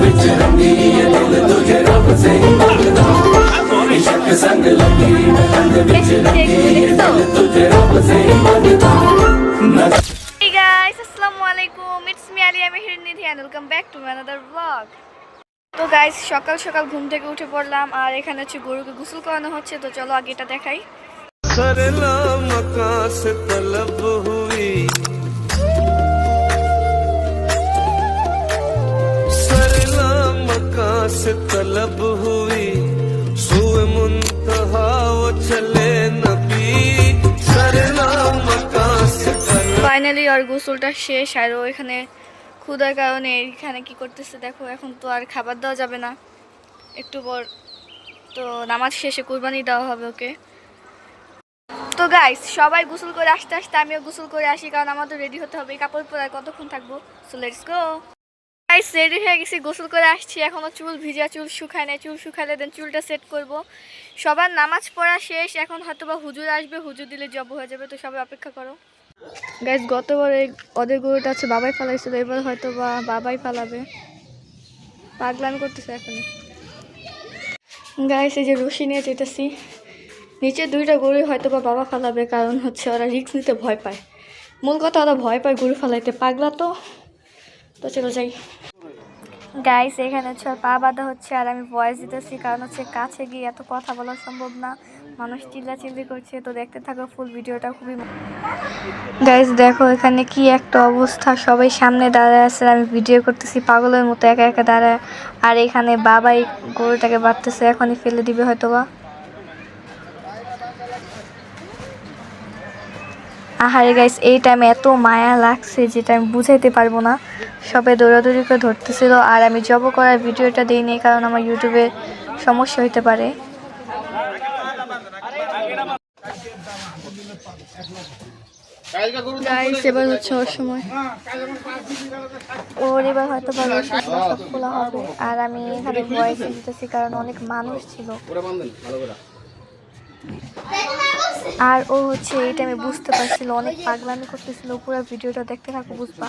Hey guys, Assalamualaikum. It's me Alia Mehrnidhi and welcome back to another vlog. তো guys সকাল সকাল ঘুম থেকে উঠে পড়লাম আর এখানে হচ্ছে গরুকে গোসল করানো হচ্ছে, তো চলো আগে এটা দেখাই। सरला मकान से तलब हुई, सरला मकान से तलब हुई, सुए मुंतहा वो चले नबी, सरला मकान से तलब। ফাইনালি আর গোসলটা শেষ আর ও এখানে ক্ষুধার কারণে এখানে কি করতেছে দেখো। এখন তো আর খাবার দেওয়া যাবে না, একটু পর তো নামাজ শেষে কুরবানি দেওয়া হবে ওকে। তো গাইস সবাই গোসল করে আসতে আসতে আমিও গোসল করে আসি, কারণ আমাদের রেডি হতে হবে। কাপড় পরে আর কতক্ষণ থাকবো, so let's go. Guys ready হয়ে গেছি, গোসল করে আসছি। এখনো চুল ভিজা, চুল শুকায় নাই। চুল শুকালে দেন চুলটা সেট করব। সবার নামাজ পড়া শেষ, এখন হয়তো বা হুজুর আসবে, হুজুর দিলে জব হয়ে যাবে, তো সবাই অপেক্ষা করো। গাইস গতবার ওদের গরুটা আছে বাবাই ফালাইছিল, এবার হয়তো বা বাবাই ফালাবে। পাগলামি করতেছে এখন। গাইস এই যে রশি নিয়ে যেতেছি, নিচে দুইটা গরু হয়তো বা বাবা ফালাবে, কারণ হচ্ছে ওরা রিস্ক নিতে ভয় পায়। মূল কথা ওরা ভয় পায় গরু ফালাইতে, পাগলা তো। তো চলো যাই। গাইস এখানে হচ্ছে পা বাঁধা হচ্ছে আর আমি ভয়েস দিতেছি, কারণ হচ্ছে কাছে গিয়ে এত কথা বলা সম্ভব না, মানুষ চিল্লাচিল্লি করছে। তো দেখতে থাকো ফুল ভিডিওটা, খুবই। গাইস দেখো এখানে কি একটা অবস্থা, সবাই সামনে দাঁড়ায় আছে, আমি ভিডিও করতেছি পাগলের মতো একা একা দাঁড়ায়। আর এখানে বাবাই গরুটাকে বাঁধতেছে, এখনই ফেলে দিবে হয়তো বা। আহারে গাইস এই টাইমে এত মায়া লাগছে যেটা আমি বুঝাইতে পারবো না। সবাই দৌড়াদৌড়ি করে ধরতেছিল আর আমি জব করার ভিডিওটা দিইনি, কারণ আমার ইউটিউবে সমস্যা হইতে পারে। গাইস এবার হচ্ছে ওর সময়, ওর এবার হয়তো বা সব খোলা হবে। আর আমি এখানে ভয়েস দিতেছি কারণ অনেক মানুষ ছিল আর ও হচ্ছে এই টাইমে বুঝতে পারছিল, অনেক পাগলামি করতেছিল। পুরো ভিডিওটা দেখতে থাকো বুঝবা।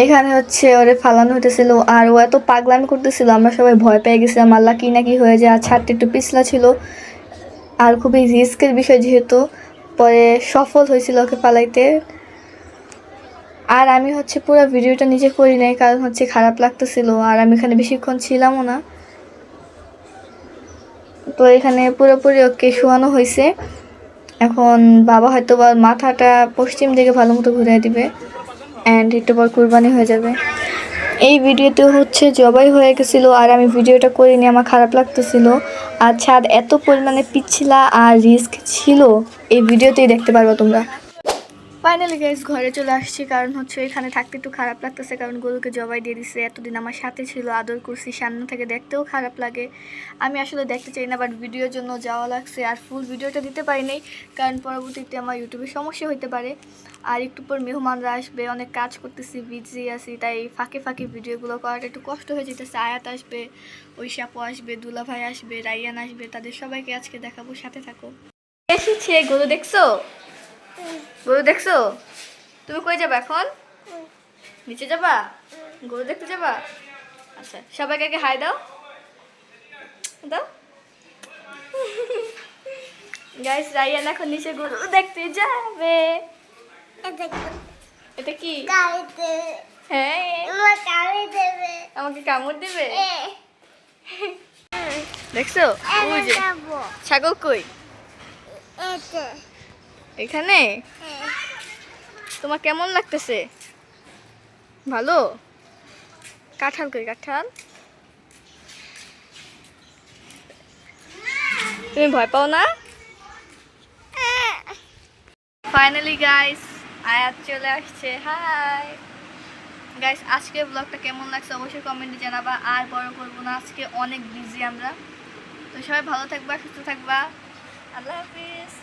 এখানে হচ্ছে ওরে ফালানো হইতেছিল আর ও এত পাগলামি করতেছিল, আমরা সবাই ভয় পেয়ে গেছিলাম আল্লাহ কি না কি হয়ে যায়। আর ছাদটা একটু পিছলা ছিল আর খুবই রিস্কের বিষয়, যেহেতু পরে সফল হয়েছিল ওকে পালাইতে। আর আমি হচ্ছে পুরো ভিডিওটা নিজে করি নাই, কারণ হচ্ছে খারাপ লাগতেছিল আর আমি এখানে বেশিক্ষণ ছিলামও না। তো এখানে পুরোপুরি ওকে শোয়ানো হয়েছে। এখন বাবা হয়তো বা মাথাটা পশ্চিম দিকে ভালো মতো ঘুরিয়ে দিবে অ্যান্ড একটু পর কুরবানি হয়ে যাবে। এই ভিডিওতে হচ্ছে জবাই হয়ে গেছিলো আর আমি ভিডিওটা করিনি, আমার খারাপ লাগতেছিল। আর ছাদ এত পরিমাণে পিছলা আর রিস্ক ছিল, এই ভিডিওতেই দেখতে পারবো তোমরা। ফাইনালি গাইস ঘরে চলে আসছি, কারণ হচ্ছে এখানে থাকতে একটু খারাপ লাগতেছে, কারণ গরুকে জবাই দিয়ে দিছে। এতদিন আমার সাথে ছিল, আদর করছি, সামনে থেকে দেখতেও খারাপ লাগে। আমি আসলে দেখতে চাই না, বাট ভিডিওর জন্য যাওয়া লাগছে। আর ফুল ভিডিওটা দিতে পারি নাই, কারণ পরবর্তীতে আমার ইউটিউবে সমস্যা হতে পারে। আর একটু পর মেহমানরা আসবে, অনেক কাজ করতেছি, বিজি আছি, তাই ফাঁকে ফাঁকে ভিডিওগুলো করাটা একটু কষ্ট হয়ে যেতেছে। আয়াত আসবে, ঐশাপু আসবে, দুলাভাই আসবে, রাইয়ান আসবে, তাদের সবাইকে আজকে দেখাবো, সাথে থাকো। এসেছে গরু দেখছো, গরু দেখছো? তুমি কই যাবা এখন? নিচে যাবা? গরু দেখতে যাবা? আচ্ছা সবাইকে আগে হাই দাও, দাও। গাইস রাইয়ান এখন নিচে গরু দেখতে যাবে। এটা কি? হ্যাঁ আমাকে কামড় দেবে। দেখছো ওই যে ছাগল কই? এখানে। তোমার কেমন লাগতেছে? ভালো? কাঁঠাল কই কাঁঠাল? তুমি ভয় পাও না? ফাইনালি গাইস আয়াত চলে আসছে। হাই গাইস, আজকে ব্লগটা কেমন লাগছে অবশ্যই কমেন্টে জানাবা। আর বড় করবো না, আজকে অনেক বিজি আমরা। তো সবাই ভালো থাকবা, সুস্থ থাকবা। আল্লাহ হাফিজ।